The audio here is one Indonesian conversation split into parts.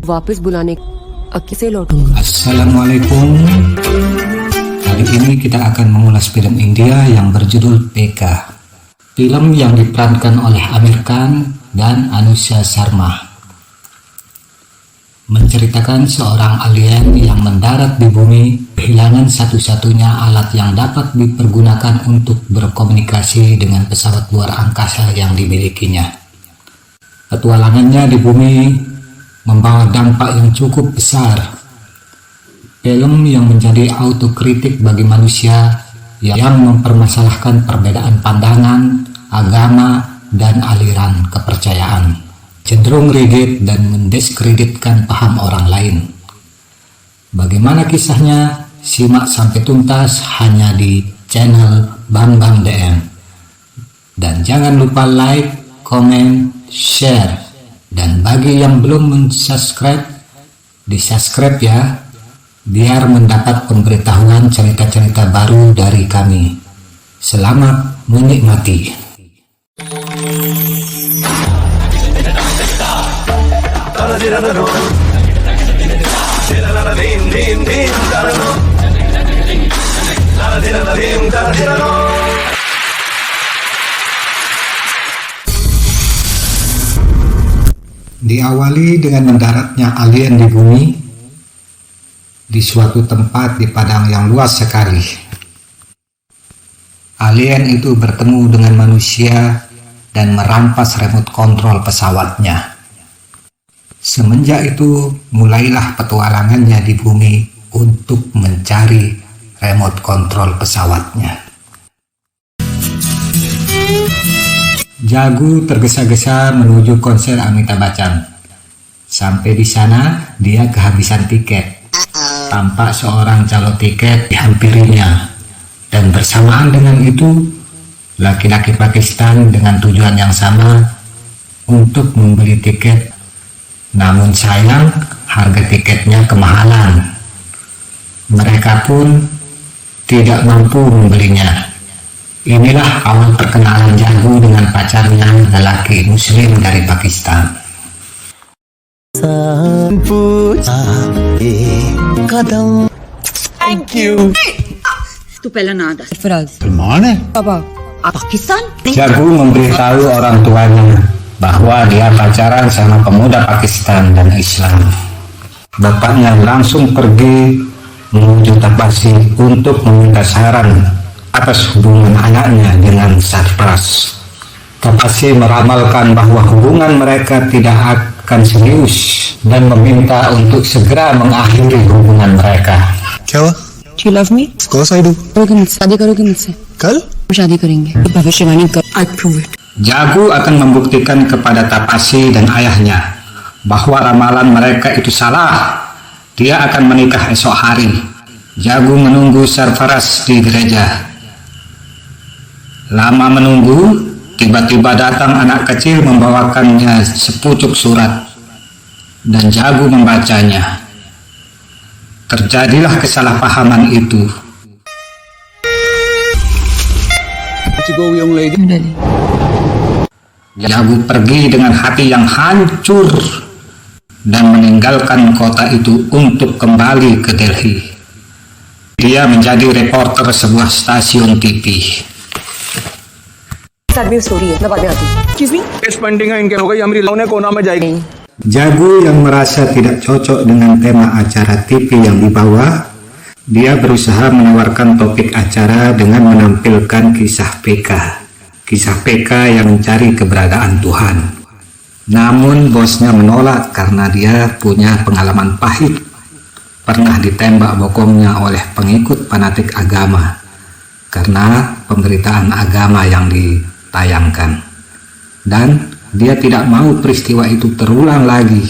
वापस बुलाने कैसे लौटूंगा? Assalamualaikum. Kali ini kita akan mengulas film India yang berjudul PK. Film yang diperankan oleh Aamir Khan dan Anushka Sharma. Menceritakan seorang alien yang mendarat di bumi, kehilangan satu-satunya alat yang dapat dipergunakan untuk berkomunikasi dengan pesawat luar angkasa yang dimilikinya. Petualangannya di bumi membawa dampak yang cukup besar. Film yang menjadi autokritik bagi manusia yang mempermasalahkan perbedaan pandangan, agama, dan aliran kepercayaan. Cenderung rigid dan mendiskreditkan paham orang lain. Bagaimana kisahnya? Simak sampai tuntas hanya di channel Bambang DM. Dan jangan lupa like, komen, share. Dan bagi yang belum mensubscribe, di-subscribe ya, biar mendapat pemberitahuan cerita-cerita baru dari kami. Selamat menikmati. Diawali dengan mendaratnya alien di bumi, di suatu tempat di padang yang luas sekali. Alien itu bertemu dengan manusia dan merampas remote kontrol pesawatnya. Semenjak itu, mulailah petualangannya di bumi untuk mencari remote kontrol pesawatnya. Jagu tergesa-gesa menuju konser Amitabh Bachchan. Sampai di sana, dia kehabisan tiket. Tampak seorang calo tiket dihampirinya. Dan bersamaan dengan itu, laki-laki Pakistan dengan tujuan yang sama untuk membeli tiket. Namun sayang, harga tiketnya kemahalan. Mereka pun tidak mampu membelinya. Inilah awal perkenalan Jagu dengan pacarnya, lelaki muslim dari Pakistan. Thank you. तू पहला ना दस फराज सलमान है पापा Pakistan Jagu memberitahu orang tuanya bahwa dia pacaran sama pemuda Pakistan dan Islam. Bapaknya langsung pergi menuju Tapashi untuk meminta saran atas hubungan anaknya dengan Sarfraz. Tapashi meramalkan bahwa hubungan mereka tidak akan serius dan meminta untuk segera mengakhiri hubungan mereka. क्या हुआ? Do you love me? Of course I do. करोगे मुझसे शादी करोगे मुझसे? कल? हम शादी करेंगे भविष्यवाणी कर I prove it. Jagu akan membuktikan kepada Tapashi dan ayahnya bahwa ramalan mereka itu salah. Dia akan menikah esok hari. Jagu menunggu Sarfraz di gereja. Lama menunggu, tiba-tiba datang anak kecil membawakannya sepucuk surat. Dan Jagu membacanya. Terjadilah kesalahpahaman itu. Jagu pergi dengan hati yang hancur dan meninggalkan kota itu untuk kembali ke Delhi. Dia menjadi reporter sebuah stasiun TV. Jagu yang merasa tidak cocok dengan tema acara TV yang dibawa, dia berusaha menawarkan topik acara dengan menampilkan kisah PK. Kisah PK yang mencari keberadaan Tuhan. Namun bosnya menolak karena dia punya pengalaman pahit. Pernah ditembak bokongnya oleh pengikut fanatik agama karena pemberitaan agama yang ditayangkan. Dan dia tidak mau peristiwa itu terulang lagi.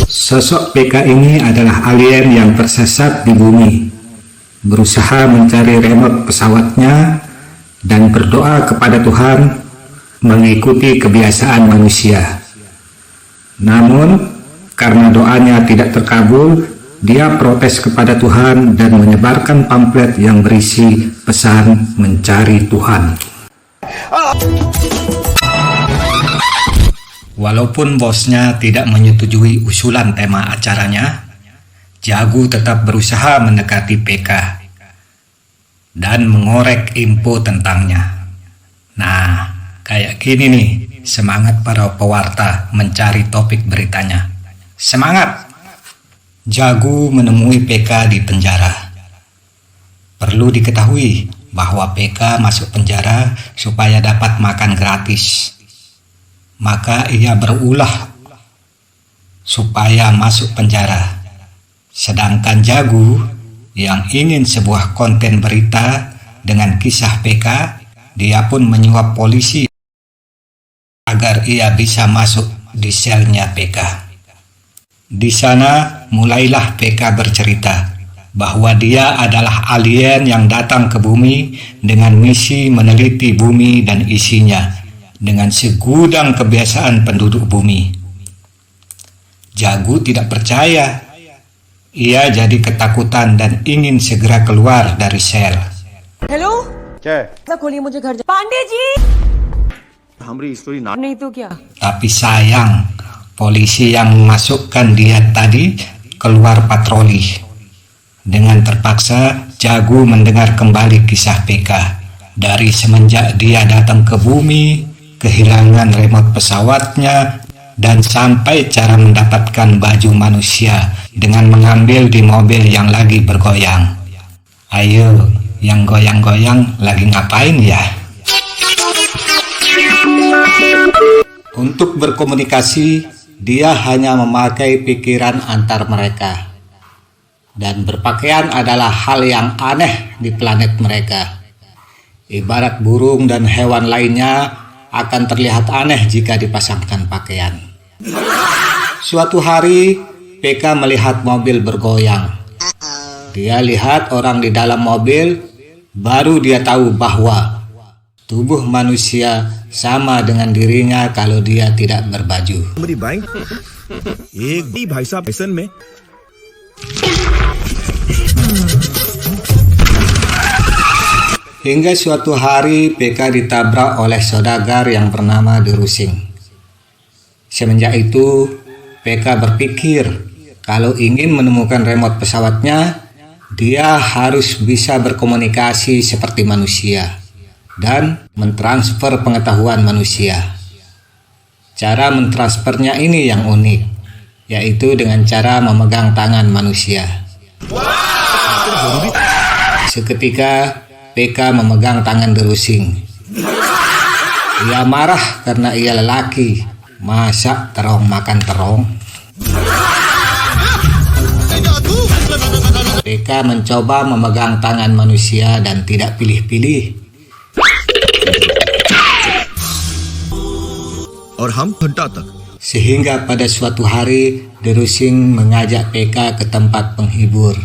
Sosok PK ini adalah alien yang tersesat di bumi, berusaha mencari remote pesawatnya dan berdoa kepada Tuhan mengikuti kebiasaan manusia. Namun karena doanya tidak terkabul, dia protes kepada Tuhan dan menyebarkan pamflet yang berisi pesan mencari Tuhan. Walaupun bosnya tidak menyetujui usulan tema acaranya, Jagu tetap berusaha mendekati PK dan mengorek info tentangnya. Nah, kayak gini nih semangat para pewarta mencari topik beritanya. Semangat! Jagu menemui PK di penjara. Perlu diketahui bahwa PK masuk penjara supaya dapat makan gratis. Maka ia berulah supaya masuk penjara. Sedangkan Jagu yang ingin sebuah konten berita dengan kisah PK, dia pun menyuap polisi agar ia bisa masuk di selnya PK. Di sana mulailah PK bercerita bahwa dia adalah alien yang datang ke bumi dengan misi meneliti bumi dan isinya dengan segudang kebiasaan penduduk bumi. Jagu tidak percaya. Ia jadi ketakutan dan ingin segera keluar dari sel. Hello क्या है ऐसा खोलिए मुझे घर पांडे जी हमारी स्टोरी ना नहीं तो क्या Tapi sayang, polisi yang memasukkan dia tadi keluar patroli. Dengan terpaksa, Jagu mendengar kembali kisah PK. Dari semenjak dia datang ke bumi, kehilangan remote pesawatnya, dan sampai cara mendapatkan baju manusia dengan mengambil di mobil yang lagi bergoyang. Ayo, yang goyang-goyang lagi ngapain ya? Untuk berkomunikasi, dia hanya memakai pikiran antar mereka. Dan berpakaian adalah hal yang aneh di planet mereka. Ibarat burung dan hewan lainnya akan terlihat aneh jika dipasangkan pakaian. Suatu hari, PK melihat mobil bergoyang. Dia lihat orang di dalam mobil, baru dia tahu bahwa tubuh manusia sama dengan dirinya kalau dia tidak berbaju. मेरी बाइक एक भी भाई साहब ऐसन में Hingga suatu hari PK ditabrak oleh saudagar yang bernama Derusing. Semenjak itu, PK berpikir kalau ingin menemukan remote pesawatnya, dia harus bisa berkomunikasi seperti manusia dan mentransfer pengetahuan manusia. Cara mentransfernya ini yang unik, yaitu dengan cara memegang tangan manusia. Seketika PK memegang tangan Derusing. Ia marah karena ia lelaki. Masa terong makan terong? PK mencoba memegang tangan manusia dan tidak pilih-pilih. और हम घंटा तक Sehingga pada suatu hari Derusing mengajak PK ke tempat penghibur.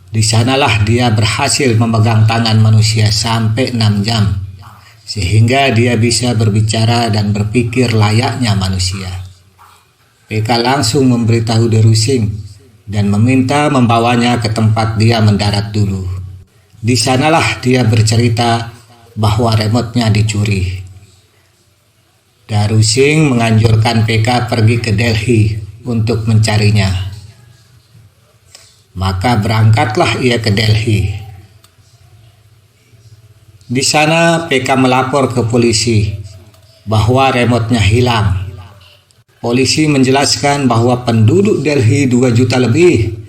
Di sanalah dia berhasil memegang tangan manusia sampai 6 jam. Sehingga dia bisa berbicara dan berpikir layaknya manusia. PK langsung memberitahu Derusing dan meminta membawanya ke tempat dia mendarat dulu. Di sanalah dia bercerita bahwa remote-nya dicuri. Derusing menganjurkan PK pergi ke Delhi untuk mencarinya. Maka berangkatlah ia ke Delhi. Di sana PK melapor ke polisi bahwa remote-nya hilang. Polisi menjelaskan bahwa penduduk Delhi 2 juta lebih.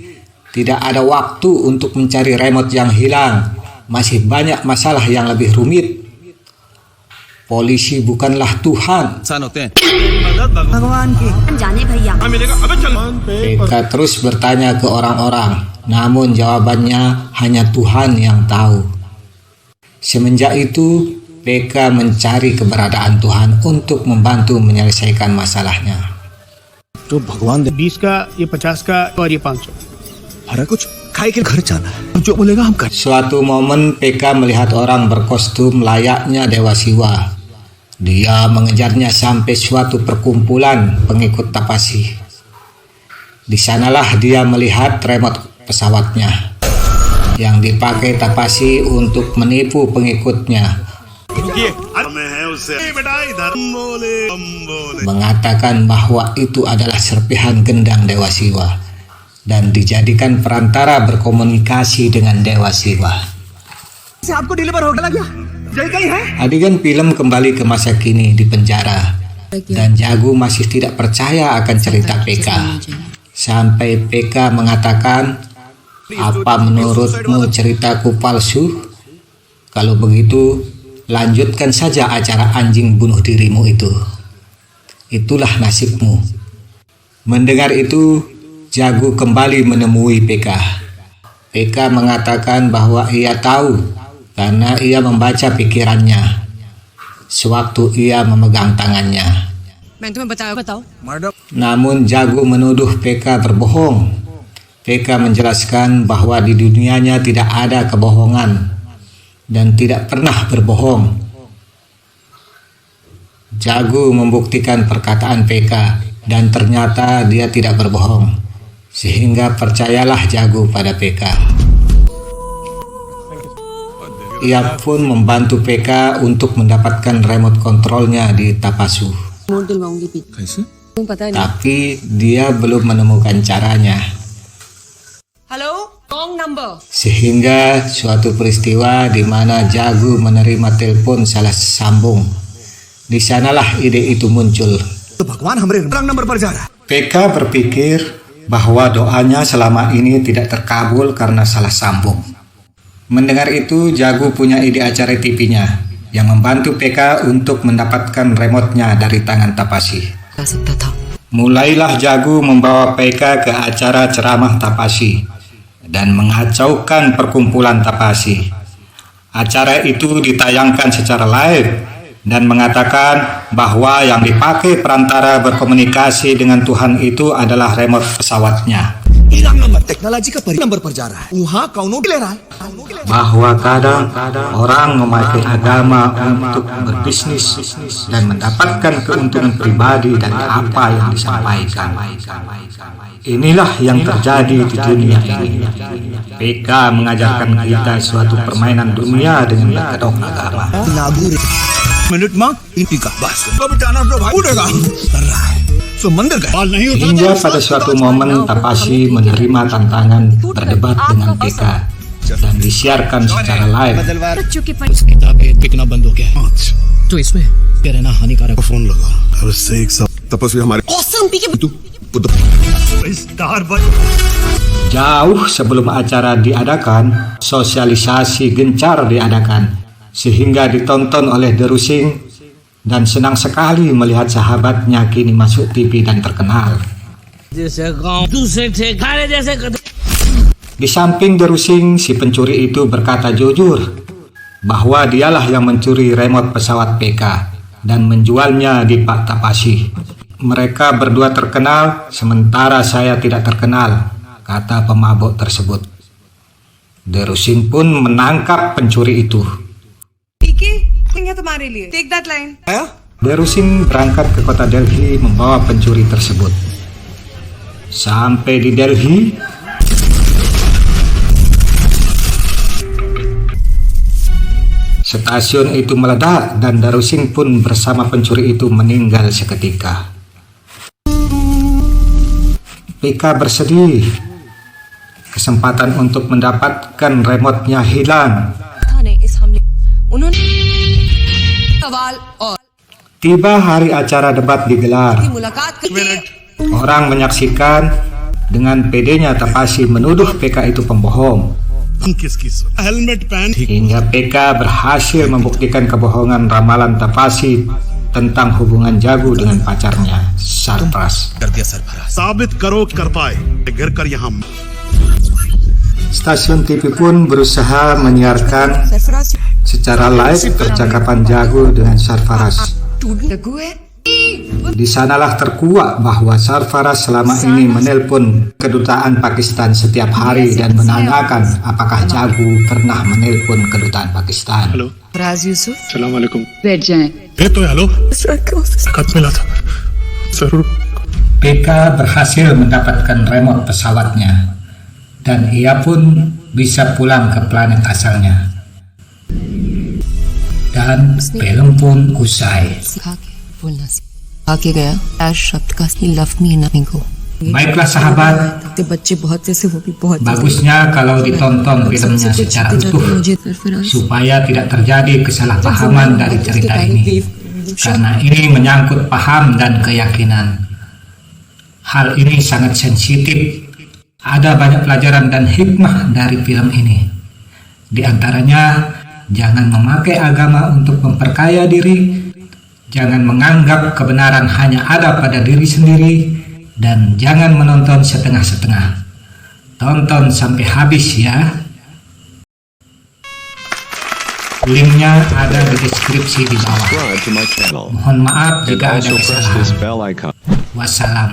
Tidak ada waktu untuk mencari remote yang hilang. Masih banyak masalah yang lebih rumit. Polisi bukanlah Tuhan. जाने भैया PK terus bertanya ke orang-orang, namun jawabannya hanya Tuhan yang tahu. Semenjak itu, PK mencari keberadaan Tuhan untuk membantu menyelesaikan masalahnya. जो भगवान दे 20 का, ये 50 का और ये 500। हरा कुछ खाए के घर जाना है जो बोलेगा हम कर Suatu momen PK melihat orang berkostum layaknya Dewa Siwa. Dia mengejarnya sampai suatu perkumpulan pengikut Tapasi. Di sanalah dia melihat remote pesawatnya yang dipakai Tapashi untuk menipu pengikutnya, mengatakan bahwa itu adalah serpihan gendang Dewa Siwa dan dijadikan perantara berkomunikasi dengan Dewa Siwa. Adegan film kembali ke masa kini di penjara dan Jagu masih tidak percaya akan cerita PK sampai PK mengatakan, "Apa menurutmu ceritaku palsu? Kalau begitu, lanjutkan saja acara anjing bunuh dirimu itu. Itulah nasibmu." Mendengar itu, Jagu kembali menemui PK. PK mengatakan bahwa ia tahu karena ia membaca pikirannya sewaktu ia memegang tangannya. Namun Jagu menuduh PK berbohong. PK menjelaskan bahwa di dunianya tidak ada kebohongan dan tidak pernah berbohong. Jagu membuktikan perkataan PK dan ternyata dia tidak berbohong, sehingga percayalah Jagu pada PK. Ia pun membantu PK untuk mendapatkan remote kontrolnya di Tapasu. Tapi dia belum menemukan caranya. Hello? Wrong number. Sehingga suatu peristiwa di mana Jagu menerima telepon salah sambung. Di sanalah ide itu muncul. PK berpikir bahwa doanya selama ini tidak terkabul karena salah sambung. Mendengar itu, Jagu punya ide acara TV-nya yang membantu PK untuk mendapatkan remote-nya dari tangan Tapashi. Mulailah Jagu membawa PK ke acara ceramah Tapashi dan mengacaukan perkumpulan Tapashi. Acara itu ditayangkan secara live dan mengatakan bahwa yang dipakai perantara berkomunikasi dengan Tuhan itu adalah remote pesawatnya. Bahwa kadang orang memakai agama untuk berbisnis dan mendapatkan keuntungan pribadi dari apa yang disampaikan. Inilah yang terjadi di dunia ini. PK mengajarkan kita suatu permainan dunia dengan berkedok agama. Hingga pada suatu momen Tapashi menerima tantangan berdebat dengan PK dan disiarkan secara live. Jauh sebelum acara diadakan, sosialisasi gencar diadakan sehingga ditonton oleh Derusing dan senang sekali melihat sahabatnya kini masuk TV dan terkenal. Di samping Derusing, si pencuri itu berkata jujur bahwa dialah yang mencuri remote pesawat PK dan menjualnya di Pak Tapashi. Mereka berdua terkenal, sementara saya tidak terkenal, kata pemabuk tersebut. Derusing pun menangkap pencuri itu. Take that line. Derusing berangkat ke kota Delhi membawa pencuri tersebut. Sampai di Delhi, stasiun itu meledak dan Derusing pun bersama pencuri itu meninggal seketika. PK bersedih. Kesempatan untuk mendapatkan remote-nya hilang. Tiba hari acara debat digelar. Orang menyaksikan dengan pedenya Tapashi menuduh PK itu pembohong. Hingga PK berhasil membuktikan kebohongan ramalan Tapashi tentang hubungan Jagu dengan pacarnya, Sarfaraz. Stasiun TV pun berusaha menyiarkan secara live percakapan Jagu dengan Sarfaraz. Di sanalah terkuak bahwa Sarfaraz selama ini menelpon kedutaan Pakistan setiap hari dan menanyakan apakah Jagu pernah menelpon kedutaan Pakistan. Hello Raj Yusuf सलाम वालेकुम बैठ जाएं। ये तो हेलो खत मिला था जरूर PK berhasil mendapatkan remote pesawatnya dan ia pun bisa pulang ke planet asalnya. Dan film pun usai. सिखा के बोलना आगे गया ऐश शब्द का ही लव मी नमी को Baiklah sahabat, ते बच्चे बहुत जैसे वो भी बहुत bagusnya kalau ditonton filmnya secara utuh supaya tidak terjadi kesalahpahaman dari cerita ini, karena ini menyangkut paham dan keyakinan. Hal ini sangat sensitif. Ada banyak pelajaran dan hikmah dari film ini. Di antaranya, jangan memakai agama untuk memperkaya diri, jangan menganggap kebenaran hanya ada pada diri sendiri, dan jangan menonton setengah-setengah. Tonton sampai habis ya. Linknya ada di deskripsi di bawah. Subscribe to my channel Mohon maaf and jika ada also press this kesalahan. bell icon. Wassalam.